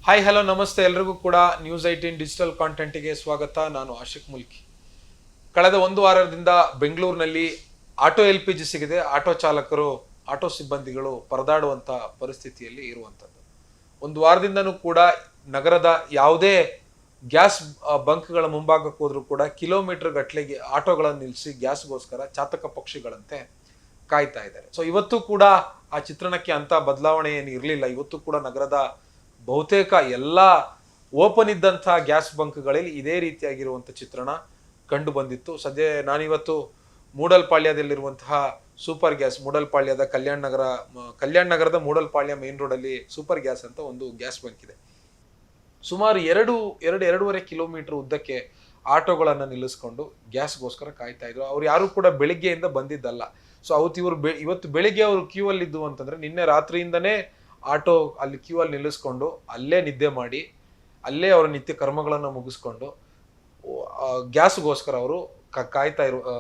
Hi hello ನಮಸ್ತೆ ಎಲ್ರಿಗೂ ಕೂಡ ನ್ಯೂಸ್ 18 ಡಿಜಿಟಲ್ ಕಾಂಟೆಂಟ್ಗೆ ಸ್ವಾಗತ. ನಾನು ಆಶಿಕ್ ಮುಲ್ಕಿ. ಕಳೆದ ಒಂದು ವಾರದಿಂದ ಬೆಂಗಳೂರಿನಲ್ಲಿ ಆಟೋ LPG ಸಿಗದೆ ಆಟೋ ಚಾಲಕರು ಆಟೋ ಸಿಬ್ಬಂದಿಗಳು ಪರದಾಡುವಂಥ ಪರಿಸ್ಥಿತಿಯಲ್ಲಿ ಇರುವಂಥದ್ದು. ಒಂದು ವಾರದಿಂದನೂ ಕೂಡ ನಗರದ ಯಾವುದೇ ಗ್ಯಾಸ್ ಬಂಕ್ಗಳ ಮುಂಭಾಗಕ್ಕೆ ಹೋದ್ರೂ ಕೂಡ ಕಿಲೋಮೀಟರ್ ಗಟ್ಟಲೆಗೆ ಆಟೋಗಳನ್ನು ನಿಲ್ಲಿಸಿ ಗ್ಯಾಸ್ಗೋಸ್ಕರ ಚಾತಕ ಪಕ್ಷಿಗಳಂತೆ ಕಾಯ್ತಾ ಇದ್ದಾರೆ. ಸೊ ಇವತ್ತು ಕೂಡ ಆ ಚಿತ್ರಣಕ್ಕೆ ಅಂತ ಬದಲಾವಣೆ ಏನು ಇರಲಿಲ್ಲ. ಇವತ್ತು ಕೂಡ ನಗರದ ಬಹುತೇಕ ಎಲ್ಲ ಓಪನ್ ಇದ್ದಂಥ ಗ್ಯಾಸ್ ಬಂಕ್ಗಳಲ್ಲಿ ಇದೇ ರೀತಿಯಾಗಿರುವಂಥ ಚಿತ್ರಣ ಕಂಡು ಬಂದಿತ್ತು. ಸದ್ಯ ನಾನಿವತ್ತು ಮೂಡಲ್ಪಾಳ್ಯದಲ್ಲಿರುವಂತಹ ಸೂಪರ್ ಗ್ಯಾಸ್, ಮೂಡಲ್ಪಾಳ್ಯದ ಕಲ್ಯಾಣ ನಗರದ ಮೂಡಲ್ಪಾಳ್ಯ ಮೇನ್ ರೋಡಲ್ಲಿ ಸೂಪರ್ ಗ್ಯಾಸ್ ಅಂತ ಒಂದು ಗ್ಯಾಸ್ ಬಂಕ್ ಇದೆ. ಸುಮಾರು ಎರಡೂವರೆ ಕಿಲೋಮೀಟರ್ ಉದ್ದಕ್ಕೆ ಆಟೋಗಳನ್ನು ನಿಲ್ಲಿಸ್ಕೊಂಡು ಗ್ಯಾಸ್ಗೋಸ್ಕರ ಕಾಯ್ತಾ ಇದ್ರು. ಅವ್ರು ಯಾರು ಕೂಡ ಬೆಳಿಗ್ಗೆಯಿಂದ ಬಂದಿದ್ದಲ್ಲ. ಸೊ ಇವತ್ತು ಬೆಳಿಗ್ಗೆ ಅವರು ಕ್ಯೂ ಅಲ್ಲಿ ಇದ್ದು ಅಂತಂದ್ರೆ ನಿನ್ನೆ ರಾತ್ರಿಯಿಂದನೇ ಆಟೋ ಅಲ್ಲಿ ಕ್ಯೂ ಅಲ್ಲಿ ನಿಲ್ಲಿಸ್ಕೊಂಡು ಅಲ್ಲೇ ನಿದ್ದೆ ಮಾಡಿ ಅಲ್ಲೇ ಅವರ ನಿತ್ಯ ಕರ್ಮಗಳನ್ನು ಮುಗಿಸ್ಕೊಂಡು ಗ್ಯಾಸ್ಗೋಸ್ಕರ ಅವರು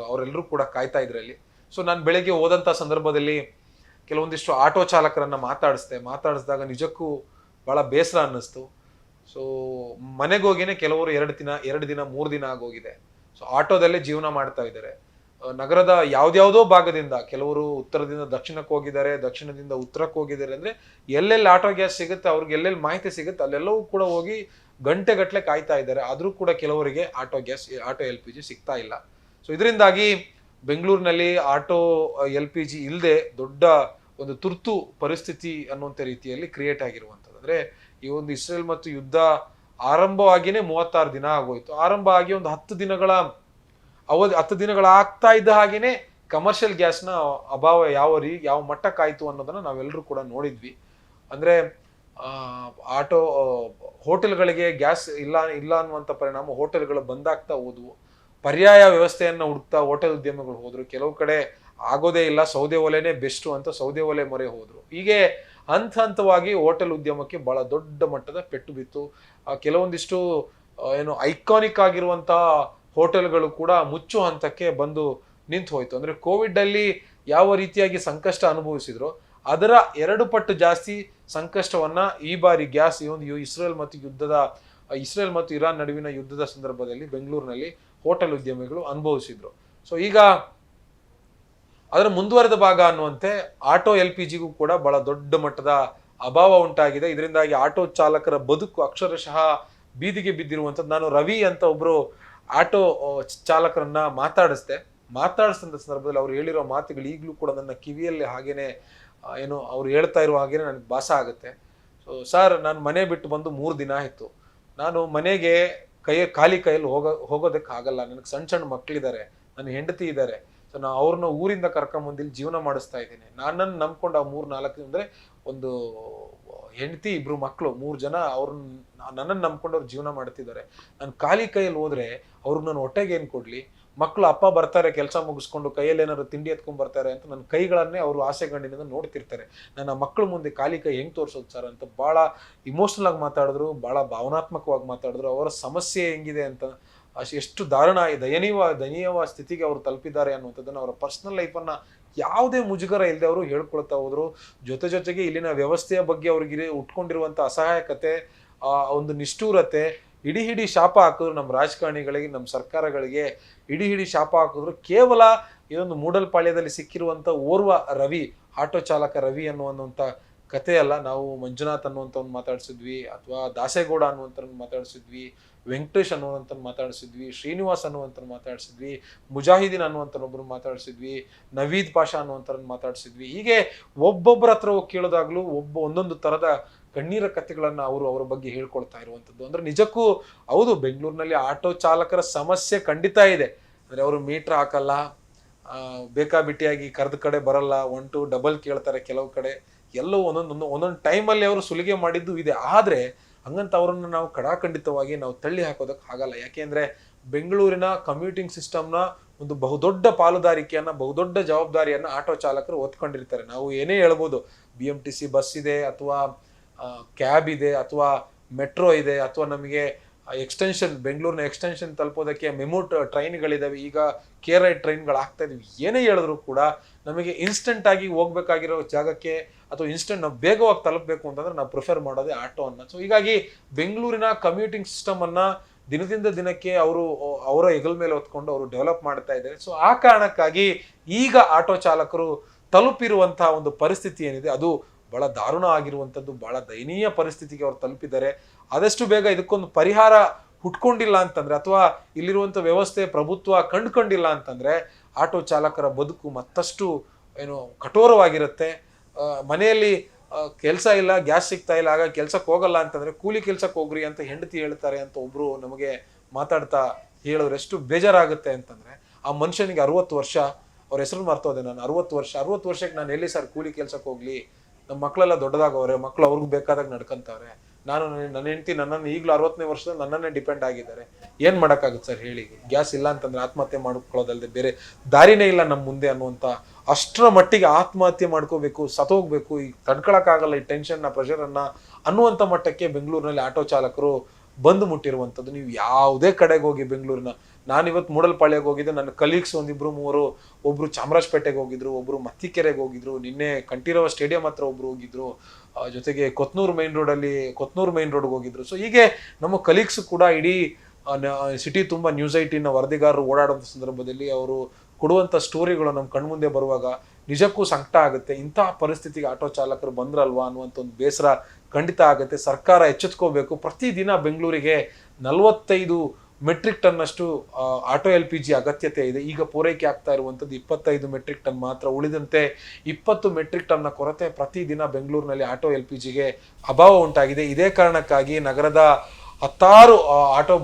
ಅವರೆಲ್ಲರೂ ಕೂಡ ಕಾಯ್ತಾ ಇದ್ರಲ್ಲಿ. ಸೊ ನಾನು ಬೆಳಗ್ಗೆ ಹೋದಂಥ ಸಂದರ್ಭದಲ್ಲಿ ಕೆಲವೊಂದಿಷ್ಟು ಆಟೋ ಚಾಲಕರನ್ನ ಮಾತಾಡಿಸಿದಾಗ ನಿಜಕ್ಕೂ ಬಹಳ ಬೇಸರ ಅನ್ನಿಸ್ತು. ಸೊ ಮನೆಗೆ ಹೋಗಿನೇ ಕೆಲವರು 2 ದಿನ 3 ದಿನ ಆಗೋಗಿದೆ. ಸೊ ಆಟೋದಲ್ಲೇ ಜೀವನ ಮಾಡ್ತಾ ಇದ್ದಾರೆ. ನಗರದ ಯಾವ್ದ್ಯಾವ್ದೋ ಭಾಗದಿಂದ ಕೆಲವರು ಉತ್ತರದಿಂದ ದಕ್ಷಿಣಕ್ಕೆ ಹೋಗಿದ್ದಾರೆ, ದಕ್ಷಿಣದಿಂದ ಉತ್ತರಕ್ಕೆ ಹೋಗಿದ್ದಾರೆ. ಅಂದ್ರೆ ಎಲ್ಲೆಲ್ಲಿ ಆಟೋ ಗ್ಯಾಸ್ ಸಿಗುತ್ತೆ, ಅವ್ರಿಗೆ ಎಲ್ಲೆಲ್ಲಿ ಮಾಹಿತಿ ಸಿಗುತ್ತೆ ಅಲ್ಲೆಲ್ಲವೂ ಕೂಡ ಹೋಗಿ ಗಂಟೆಗಟ್ಟಲೆ ಕಾಯ್ತಾ ಇದ್ದಾರೆ. ಆದ್ರೂ ಕೂಡ ಕೆಲವರಿಗೆ ಆಟೋ LPG ಸಿಗ್ತಾ ಇಲ್ಲ. ಸೊ ಇದರಿಂದಾಗಿ ಬೆಂಗಳೂರಿನಲ್ಲಿ ಆಟೋ LPG ಇಲ್ಲದೆ ದೊಡ್ಡ ಒಂದು ತುರ್ತು ಪರಿಸ್ಥಿತಿ ಅನ್ನುವಂಥ ರೀತಿಯಲ್ಲಿ ಕ್ರಿಯೇಟ್ ಆಗಿರುವಂಥದ್ದು. ಅಂದ್ರೆ ಈ ಒಂದು ಇಸ್ರೇಲ್ ಮತ್ತು ಯುದ್ಧ ಆರಂಭವಾಗಿನೇ 36 ದಿನ ಆಗೋಯ್ತು. ಆರಂಭ ಆಗಿ ಒಂದು 10 ದಿನಗಳಾಗ್ತಾ ಇದ್ದ ಹಾಗೇನೆ ಕಮರ್ಷಿಯಲ್ ಗ್ಯಾಸ್ನ ಅಭಾವ ಯಾವ ಮಟ್ಟಕ್ಕಾಯ್ತು ಅನ್ನೋದನ್ನ ನಾವೆಲ್ಲರೂ ಕೂಡ ನೋಡಿದ್ವಿ. ಅಂದ್ರೆ ಆಟೋ ಹೋಟೆಲ್ಗಳಿಗೆ ಗ್ಯಾಸ್ ಇಲ್ಲ ಅನ್ನುವಂಥ ಪರಿಣಾಮ ಹೋಟೆಲ್ಗಳು ಬಂದಾಗ್ತಾ ಹೋದ್ವು. ಪರ್ಯಾಯ ವ್ಯವಸ್ಥೆಯನ್ನ ಹುಡುಕ್ತಾ ಹೋಟೆಲ್ ಉದ್ಯಮಗಳು ಹೋದ್ರು. ಕೆಲವು ಕಡೆ ಆಗೋದೇ ಇಲ್ಲ, ಸೌದೆ ಒಲೆನೇ ಬೆಸ್ಟ್ ಅಂತ ಸೌದೆ ಒಲೆ ಮೊರೆ ಹೋದ್ರು. ಹೀಗೆ ಹಂತವಾಗಿ ಹೋಟೆಲ್ ಉದ್ಯಮಕ್ಕೆ ಬಹಳ ದೊಡ್ಡ ಮಟ್ಟದ ಪೆಟ್ಟು ಬಿತ್ತು. ಕೆಲವೊಂದಿಷ್ಟು ಐಕಾನಿಕ್ ಆಗಿರುವಂತ ಹೋಟೆಲ್ಗಳು ಕೂಡ ಮುಚ್ಚು ಹಂತಕ್ಕೆ ಬಂದು ನಿಂತು ಹೋಯ್ತು. ಅಂದ್ರೆ ಕೋವಿಡ್ ಅಲ್ಲಿ ಯಾವ ರೀತಿಯಾಗಿ ಸಂಕಷ್ಟ ಅನುಭವಿಸಿದ್ರು ಅದರ 2 ಪಟ್ಟು ಜಾಸ್ತಿ ಸಂಕಷ್ಟವನ್ನ ಈ ಬಾರಿ ಗ್ಯಾಸ್ ಇಸ್ರೇಲ್ ಮತ್ತು ಇರಾನ್ ನಡುವಿನ ಯುದ್ಧದ ಸಂದರ್ಭದಲ್ಲಿ ಬೆಂಗಳೂರಿನಲ್ಲಿ ಹೋಟೆಲ್ ಉದ್ಯಮಿಗಳು ಅನುಭವಿಸಿದ್ರು. ಸೊ ಈಗ ಅದರ ಮುಂದುವರೆದ ಭಾಗ ಅನ್ನುವಂತೆ ಆಟೋ LPGಗೂ ಕೂಡ ಬಹಳ ದೊಡ್ಡ ಮಟ್ಟದ ಅಭಾವ ಉಂಟಾಗಿದೆ. ಇದರಿಂದಾಗಿ ಆಟೋ ಚಾಲಕರ ಬದುಕು ಅಕ್ಷರಶಃ ಬೀದಿಗೆ ಬಿದ್ದಿರುವಂಥದ್ದು. ನಾನು ರವಿ ಅಂತ ಒಬ್ರು ಆಟೋ ಚಾಲಕರನ್ನ ಮಾತಾಡಿಸಿದ ಸಂದರ್ಭದಲ್ಲಿ ಅವ್ರು ಹೇಳಿರೋ ಮಾತುಗಳು ಈಗಲೂ ಕೂಡ ನನ್ನ ಕಿವಿಯಲ್ಲಿ ಹಾಗೇನೆ ಅವ್ರು ಹೇಳ್ತಾ ಇರೋ ಹಾಗೇನೆ ನನಗೆ ಭಾಸ ಆಗುತ್ತೆ. ಸೊ ಸರ್, ನಾನು ಮನೆ ಬಿಟ್ಟು ಬಂದು 3 ದಿನ ಆಯ್ತು. ನಾನು ಮನೆಗೆ ಖಾಲಿ ಕೈಯಲ್ಲಿ ಹೋಗೋದಕ್ಕೆ ಆಗಲ್ಲ. ನನಗೆ ಸಣ್ಣ ಮಕ್ಕಳಿದ್ದಾರೆ, ನನ್ನ ಹೆಂಡತಿ ಇದ್ದಾರೆ. ಸೊ ನಾನು ಅವ್ರನ್ನ ಊರಿಂದ ಕರ್ಕೊಂಬಂದು ಇಲ್ಲಿ ಜೀವನ ಮಾಡಿಸ್ತಾ ಇದ್ದೀನಿ. ನನ್ನನ್ನು ನಂಬ್ಕೊಂಡು 3-4 ಅಂದ್ರೆ ಒಂದು ಹೆಂಡತಿ 2 ಮಕ್ಕಳು 3 ಜನ ನನ್ನನ್ನು ನಂಬ್ಕೊಂಡು ಅವ್ರು ಜೀವನ ಮಾಡ್ತಿದ್ದಾರೆ. ನಾನು ಖಾಲಿ ಕೈಯಲ್ಲಿ ಹೋದ್ರೆ ಅವ್ರಿಗೆ ನಾನು ಹೊಟ್ಟೆಗೆ ಏನ್ ಕೊಡ್ಲಿ? ಮಕ್ಕಳು ಅಪ್ಪ ಬರ್ತಾರೆ ಕೆಲಸ ಮುಗಿಸ್ಕೊಂಡು ಕೈಯಲ್ಲಿ ಏನಾದ್ರು ತಿಂಡಿ ಎತ್ಕೊಂಡ್ ಬರ್ತಾರೆ ಅಂತ ನನ್ನ ಕೈಗಳನ್ನೇ ಅವರು ಆಸೆಗಣ್ಣಿನಿಂದ ನೋಡ್ತಿರ್ತಾರೆ. ನನ್ನ ಮಕ್ಕಳ ಮುಂದೆ ಖಾಲಿ ಕೈ ಹೆಂಗ್ ತೋರ್ಸೋದು ಸರ್ ಅಂತ ಬಹಳ ಇಮೋಷನಲ್ ಆಗಿ ಮಾತಾಡಿದ್ರು, ಬಹಳ ಭಾವನಾತ್ಮಕವಾಗಿ ಮಾತಾಡಿದ್ರು. ಅವರ ಸಮಸ್ಯೆ ಹೆಂಗಿದೆ ಅಂತ, ಎಷ್ಟು ದಯನೀಯ ಸ್ಥಿತಿಗೆ ಅವರು ತಲುಪಿದ್ದಾರೆ ಅನ್ನುವಂಥದ್ದನ್ನ, ಅವರ ಪರ್ಸನಲ್ ಲೈಫನ್ನ ಯಾವುದೇ ಮುಜುಗರ ಇಲ್ಲದೆ ಅವರು ಹೇಳ್ಕೊಳ್ತಾ ಹೋದ್ರು. ಜೊತೆಗೆ ಇಲ್ಲಿನ ವ್ಯವಸ್ಥೆಯ ಬಗ್ಗೆ ಅವ್ರಿಗೆ ಉಟ್ಕೊಂಡಿರುವಂತ ಅಸಹಾಯಕತೆ, ಒಂದು ನಿಷ್ಠೂರತೆ, ಹಿಡಿ ಶಾಪ ಹಾಕಿದ್ರು ನಮ್ಮ ರಾಜಕಾರಣಿಗಳಿಗೆ, ನಮ್ಮ ಸರ್ಕಾರಗಳಿಗೆ ಹಿಡಿ ಶಾಪ ಹಾಕಿದ್ರು. ಕೇವಲ ಇದೊಂದು ಮೂಡಲ್ಪಾಳ್ಯದಲ್ಲಿ ಸಿಕ್ಕಿರುವಂತ ಓರ್ವ ಆಟೋ ಚಾಲಕ ರವಿ ಅನ್ನುವಂಥ ಕಥೆ ಅಲ್ಲ. ನಾವು ಮಂಜುನಾಥ್ ಅನ್ನುವಂಥವ್ನು ಮಾತಾಡ್ಸಿದ್ವಿ, ಅಥವಾ ದಾಸೇಗೌಡ ಅನ್ನುವಂಥವ್ರನ್ನ ಮಾತಾಡ್ಸಿದ್ವಿ, ವೆಂಕಟೇಶ್ ಅನ್ನುವಂಥವ್ನು ಮಾತಾಡ್ಸಿದ್ವಿ, ಶ್ರೀನಿವಾಸ್ ಅನ್ನುವಂಥವ್ನು ಮಾತಾಡ್ಸಿದ್ವಿ, ಮುಜಾಹಿದೀನ್ ಅನ್ನುವಂಥವ್ರೊಬ್ರು ಮಾತಾಡ್ಸಿದ್ವಿ, ನವೀದ್ ಪಾಷಾ ಅನ್ನುವಂಥವ್ರನ್ನ ಮಾತಾಡ್ಸಿದ್ವಿ. ಹೀಗೆ ಒಬ್ಬೊಬ್ಬರ ಹತ್ರ ಹೋಗಿ ಕೇಳೋದಾಗ್ಲೂ ಒಂದೊಂದು ತರದ ಕಣ್ಣೀರ ಕಥೆಗಳನ್ನ ಅವರ ಬಗ್ಗೆ ಹೇಳ್ಕೊಳ್ತಾ ಇರುವಂಥದ್ದು. ಅಂದ್ರೆ ನಿಜಕ್ಕೂ ಹೌದು, ಬೆಂಗಳೂರಿನಲ್ಲಿ ಆಟೋ ಚಾಲಕರ ಸಮಸ್ಯೆ ಖಂಡಿತ ಇದೆ. ಅಂದ್ರೆ ಅವರು ಮೀಟರ್ ಹಾಕಲ್ಲ, ಬೇಕಾಬಿಟ್ಟಿಯಾಗಿ ಕರೆದ ಕಡೆ ಬರಲ್ಲ, 1 2 ಡಬಲ್ ಕೇಳ್ತಾರೆ. ಕೆಲವು ಕಡೆ ಎಲ್ಲೋ ಒಂದೊಂದು ಟೈಮಲ್ಲಿ ಅವರು ಸುಲಿಗೆ ಮಾಡಿದ್ದು ಇದೆ. ಆದ್ರೆ ಹಂಗಂತ ಅವರನ್ನು ನಾವು ಕಡಾಖಂಡಿತವಾಗಿ ನಾವು ತಳ್ಳಿ ಹಾಕೋದಕ್ಕೆ ಆಗಲ್ಲ. ಯಾಕೆಂದ್ರೆ ಬೆಂಗಳೂರಿನ ಕಮ್ಯೂಟಿಂಗ್ ಸಿಸ್ಟಮ್ನ ಒಂದು ಬಹುದೊಡ್ಡ ಪಾಲುದಾರಿಕೆಯನ್ನ, ಬಹುದೊಡ್ಡ ಜವಾಬ್ದಾರಿಯನ್ನ ಆಟೋ ಚಾಲಕರು ಹೊತ್ಕೊಂಡಿರ್ತಾರೆ. ನಾವು ಏನೇ ಹೇಳ್ಬೋದು, BMTC ಬಸ್ ಇದೆ, ಅಥವಾ ಕ್ಯಾಬ್ ಇದೆ, ಅಥವಾ ಮೆಟ್ರೋ ಇದೆ, ಅಥವಾ ನಮಗೆ ಎಕ್ಸ್ಟೆನ್ಷನ್, ಬೆಂಗಳೂರಿನ ಎಕ್ಸ್ಟೆನ್ಷನ್ ತಲುಪೋದಕ್ಕೆ ಮೆಮು ಟ್ರೈನ್ಗಳಿದಾವೆ, ಈಗ KRI ಟ್ರೈನ್ಗಳು ಆಗ್ತಾ ಇದೀವಿ. ಏನೇ ಹೇಳಿದ್ರು ಕೂಡ ನಮಗೆ ಇನ್ಸ್ಟೆಂಟ್ ಆಗಿ ಹೋಗ್ಬೇಕಾಗಿರೋ ಜಾಗಕ್ಕೆ ಅಥವಾ ಇನ್ಸ್ಟೆಂಟ್ ನಾವು ಬೇಗವಾಗಿ ತಲುಪಬೇಕು ಅಂತಂದ್ರೆ ನಾವು ಪ್ರಿಫರ್ ಮಾಡೋದೇ ಆಟೋವನ್ನು. ಸೊ ಹೀಗಾಗಿ ಬೆಂಗಳೂರಿನ ಕಮ್ಯೂಟಿಂಗ್ ಸಿಸ್ಟಮ್ ಅನ್ನ ದಿನದಿಂದ ದಿನಕ್ಕೆ ಅವರ ಹೆಗಲ ಮೇಲೆ ಹೊತ್ಕೊಂಡು ಅವರು ಡೆವಲಪ್ ಮಾಡ್ತಾ ಇದ್ದಾರೆ. ಸೊ ಆ ಕಾರಣಕ್ಕಾಗಿ ಈಗ ಆಟೋ ಚಾಲಕರು ತಲುಪಿರುವಂತಹ ಒಂದು ಪರಿಸ್ಥಿತಿ ಏನಿದೆ ಅದು ಬಹಳ ದಾರುಣ ಆಗಿರುವಂಥದ್ದು, ಬಹಳ ದಯನೀಯ ಪರಿಸ್ಥಿತಿಗೆ ಅವ್ರು ತಲುಪಿದ್ದಾರೆ. ಆದಷ್ಟು ಬೇಗ ಇದಕ್ಕೊಂದು ಪರಿಹಾರ ಹುಟ್ಕೊಂಡಿಲ್ಲ ಅಂತಂದ್ರೆ ಅಥವಾ ಇಲ್ಲಿರುವಂಥ ವ್ಯವಸ್ಥೆ ಪ್ರಭುತ್ವ ಕಂಡುಕೊಂಡಿಲ್ಲ ಅಂತಂದ್ರೆ ಆಟೋ ಚಾಲಕರ ಬದುಕು ಮತ್ತಷ್ಟು ಕಠೋರವಾಗಿರುತ್ತೆ. ಮನೆಯಲ್ಲಿ ಕೆಲಸ ಇಲ್ಲ, ಗ್ಯಾಸ್ ಸಿಗ್ತಾ ಇಲ್ಲ, ಆಗ ಕೆಲ್ಸಕ್ಕೆ ಹೋಗಲ್ಲ ಅಂತಂದ್ರೆ ಕೂಲಿ ಕೆಲ್ಸಕ್ಕೆ ಹೋಗ್ರಿ ಅಂತ ಹೆಂಡತಿ ಹೇಳ್ತಾರೆ ಅಂತ ಒಬ್ರು ನಮಗೆ ಮಾತಾಡ್ತಾ ಹೇಳಿದ್ರೆ ಎಷ್ಟು ಬೇಜಾರಾಗುತ್ತೆ ಅಂತಂದ್ರೆ, ಆ ಮನುಷ್ಯನಿಗೆ 60 ವರ್ಷ, ಅವ್ರ ಹೆಸರು ಮರ್ತೋದೆ ನಾನು, 60 ವರ್ಷಕ್ಕೆ ನಾನು ಎಲ್ಲಿ ಸರ್ ಕೂಲಿ ಕೆಲ್ಸಕ್ಕೆ ಹೋಗ್ಲಿ, ನಮ್ಮ ಮಕ್ಕಳೆಲ್ಲ ದೊಡ್ಡದಾಗವ್ರೆ, ಮಕ್ಕಳು ಅವ್ರಿಗೆ ಬೇಕಾದಾಗ ನಡ್ಕೊಂತವ್ರೆ, ನನ್ನ ಹೆಂಡತಿ ನನ್ನನ್ನು ಈಗಲೂ 60ನೇ ವರ್ಷದಲ್ಲಿ ನನ್ನನ್ನೇ ಡಿಪೆಂಡ್ ಆಗಿದ್ದಾರೆ, ಏನ್ ಮಾಡೋಕ್ಕಾಗುತ್ತೆ ಸರ್ ಹೇಳಿ. ಗ್ಯಾಸ್ ಇಲ್ಲ ಅಂತಂದ್ರೆ ಆತ್ಮಹತ್ಯೆ ಮಾಡ್ಕೊಳ್ಳೋದಲ್ಲದೆ ಬೇರೆ ದಾರಿನೇ ಇಲ್ಲ ನಮ್ಮ ಮುಂದೆ ಅನ್ನುವಂಥ ಅಷ್ಟರ ಮಟ್ಟಿಗೆ ಆತ್ಮಹತ್ಯೆ ಮಾಡ್ಕೋಬೇಕು, ಸತ್ತೋಗ್ಬೇಕು, ಈಗ ತಡ್ಕೊಳಕ್ಕಾಗಲ್ಲ ಈ ಟೆನ್ಷನ್ನ ಪ್ರೆಷರನ್ನ ಅನ್ನುವಂಥ ಮಟ್ಟಕ್ಕೆ ಬೆಂಗಳೂರಿನಲ್ಲಿ ಆಟೋ ಚಾಲಕರು ಬಂದು ಮುಟ್ಟಿರುವಂಥದ್ದು. ನೀವು ಯಾವುದೇ ಕಡೆಗೆ ಹೋಗಿ ಬೆಂಗಳೂರಿನ, ನಾನಿವತ್ತು ಮೂಡಲ್ಪಾಳ್ಯಕ್ಕೆ ಹೋಗಿದ್ದೆ, ನನ್ನ ಕಲೀಗ್ಸ್ ಒಂದಿಬ್ರು ಮೂವರು, ಒಬ್ರು ಚಾಮರಾಜಪೇಟೆಗೆ ಹೋಗಿದ್ರು, ಒಬ್ರು ಮತ್ತಿಕೆರೆಗೆ ಹೋಗಿದ್ರು, ನಿನ್ನೆ ಕಂಠೀರವ ಸ್ಟೇಡಿಯಂ ಹತ್ರ ಒಬ್ರು ಹೋಗಿದ್ರು, ಜೊತೆಗೆ ಕೊತ್ನೂರು ಮೈನ್ ರೋಡ್ಗೆ ಹೋಗಿದ್ರು. ಸೊ ಹೀಗೆ ನಮ್ಮ ಕಲೀಗ್ಸ್ ಕೂಡ ಇಡೀ ಸಿಟಿ ತುಂಬ ನ್ಯೂಸ್ 18ನ ವರದಿಗಾರರು ಓಡಾಡುವಂಥ ಸಂದರ್ಭದಲ್ಲಿ ಅವರು ಕೊಡುವಂಥ ಸ್ಟೋರಿಗಳು ನಮ್ಮ ಕಣ್ಮುಂದೆ ಬರುವಾಗ ನಿಜಕ್ಕೂ ಸಂಕಟ ಆಗುತ್ತೆ. ಇಂತಹ ಪರಿಸ್ಥಿತಿಗೆ ಆಟೋ ಚಾಲಕರು ಬಂದ್ರಲ್ವಾ ಅನ್ನುವಂಥ ಒಂದು ಬೇಸರ ಖಂಡಿತ ಆಗುತ್ತೆ. ಸರ್ಕಾರ ಎಚ್ಚೆತ್ಕೋಬೇಕು. ಪ್ರತಿದಿನ ಬೆಂಗಳೂರಿಗೆ 45 ಮೆಟ್ರಿಕ್ ಟನ್ ಅಷ್ಟು ಆಟೋ LPG ಅಗತ್ಯತೆ ಇದೆ. ಈಗ ಪೂರೈಕೆ ಆಗ್ತಾ ಇರುವಂಥದ್ದು 25 ಮೆಟ್ರಿಕ್ ಟನ್ ಮಾತ್ರ. ಉಳಿದಂತೆ 20 ಮೆಟ್ರಿಕ್ ಟನ್ನ ಕೊರತೆ ಪ್ರತಿದಿನ ಬೆಂಗಳೂರಿನಲ್ಲಿ ಆಟೋ LPGಗೆ ಅಭಾವ ಉಂಟಾಗಿದೆ. ಇದೇ ಕಾರಣಕ್ಕಾಗಿ ನಗರದ 16 ಆಟೋ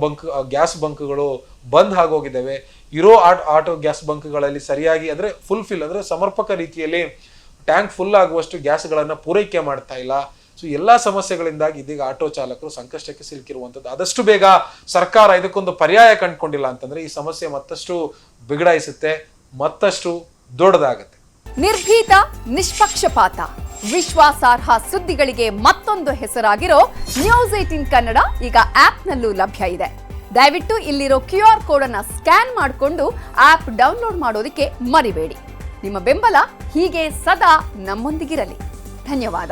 ಗ್ಯಾಸ್ ಬಂಕ್ಗಳು ಬಂದ್ ಆಗೋಗಿದ್ದಾವೆ. ಇರೋ ಆಟೋ ಗ್ಯಾಸ್ ಬಂಕ್ಗಳಲ್ಲಿ ಸರಿಯಾಗಿ ಫುಲ್ಫಿಲ್ ಸಮರ್ಪಕ ರೀತಿಯಲ್ಲಿ ಟ್ಯಾಂಕ್ ಫುಲ್ ಆಗುವಷ್ಟು ಗ್ಯಾಸ್ಗಳನ್ನ ಪೂರೈಕೆ ಮಾಡ್ತಾ ಇಲ್ಲ. ಸೊ ಎಲ್ಲಾ ಸಮಸ್ಯೆಗಳಿಂದಾಗಿ ಇದೀಗ ಆಟೋ ಚಾಲಕರು ಸಂಕಷ್ಟಕ್ಕೆ ಸಿಲುಕಿರುವಂಥದ್ದು. ಆದಷ್ಟು ಬೇಗ ಸರ್ಕಾರ ಇದಕ್ಕೊಂದು ಪರ್ಯಾಯ ಕಂಡುಕೊಂಡಿಲ್ಲ ಅಂತಂದ್ರೆ ಈ ಸಮಸ್ಯೆ ಮತ್ತಷ್ಟು ಬಿಗಡಾಯಿಸುತ್ತೆ, ಮತ್ತಷ್ಟು ದೊಡ್ಡದಾಗುತ್ತೆ. ನಿರ್ಭೀತ, ನಿಷ್ಪಕ್ಷಪಾತ, ವಿಶ್ವಾಸಾರ್ಹ ಸುದ್ದಿಗಳಿಗೆ ಮತ್ತೊಂದು ಹೆಸರಾಗಿರೋ ನ್ಯೂಸ್ 18 ಕನ್ನಡ ಈಗ ಆಪ್ನಲ್ಲೂ ಲಭ್ಯ ಇದೆ. ದಯವಿಟ್ಟು ಇಲ್ಲಿರೋ QR ಕೋಡ್ ಅನ್ನ ಸ್ಕ್ಯಾನ್ ಮಾಡಿಕೊಂಡು ಆಪ್ ಡೌನ್ಲೋಡ್ ಮಾಡೋದಕ್ಕೆ ಮರಿಬೇಡಿ. ನಿಮ್ಮ ಬೆಂಬಲ ಹೀಗೆ ಸದಾ ನಮ್ಮೊಂದಿಗಿರಲಿ. ಧನ್ಯವಾದ.